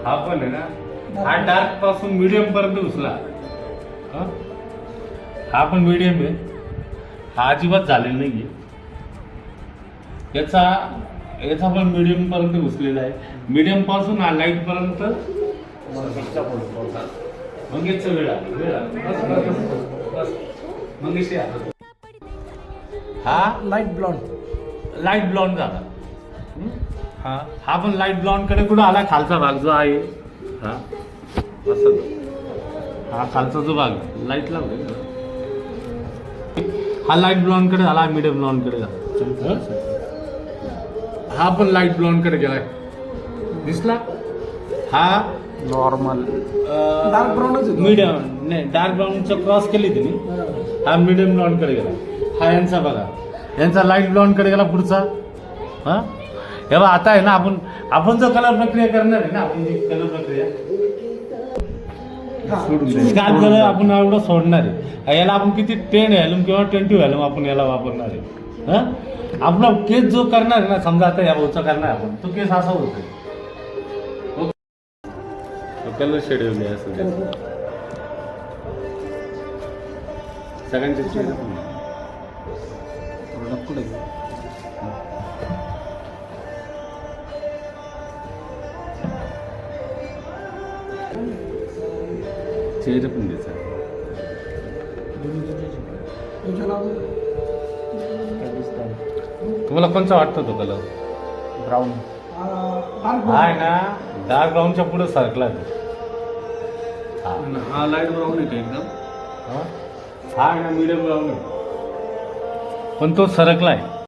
हा पण आहे ना, हा डार्क पासून मीडियम पर्यंत उचला. हा पण मीडियम आहे, हा अजिबात झालेला नाहीये. याचा पण मीडियम पर्यंत घुसलेला आहे. मीडियम पासून हा लाईट पर्यंत मंगेशचा वेळा मंगेश हा लाईट ब्लॉन्ड. लाईट ब्लॉन्ड झाला. हा पण लाईट ब्लॉन्ड कडे कुठं आला, खालचा भाग जो आहे हा असं, हा खालचा जो भाग लाईट लागला, हा लाईट ब्लॉन्ड कडे आला, मीडियम ब्लॉन्ड कडे झाला. हा पण लाईट ब्लॉन्ड कडे गेलाय, दिसला. हा नॉर्मल डार्क ब्राऊनच आहे. मीडियम नाही, डार्क ब्राऊनचं क्रॉस केली तिने. हा मीडियम ब्लॉन्ड कडे गेला. हा यांचा बघा, यांचा लाईट ब्लॉन्ड कडे गेला पुढचा. हा हे बघा, आता आहे ना आपण जो कलर प्रक्रिया करणार आहे ना, आपण जी कलर प्रक्रिया स्काच कलर आपण एवढं सोडणार आहे. याला आपण किती 10 व्हॅल्यूम किंवा 20 व्हॅल्यूम आपण याला वापरणार आहे. हा आपला केस जो करणार आहे ना, समजा आता या भाऊचा करणार आपण, तो केस असा होतो. कलर शेड्यूल आहे असं सगळ्यांचे चेहरे पण द्यायचा. तुम्हाला कोणता वाटतो तो कलर? ब्राऊन. हा आहे ना, डार्क ब्राऊनच्या पुढे सरकला तो. हा लाईट ब्राऊन आहे एकदम. हा आहे ना, मीडियम ब्राऊन आहे, पण तो सरकलाय.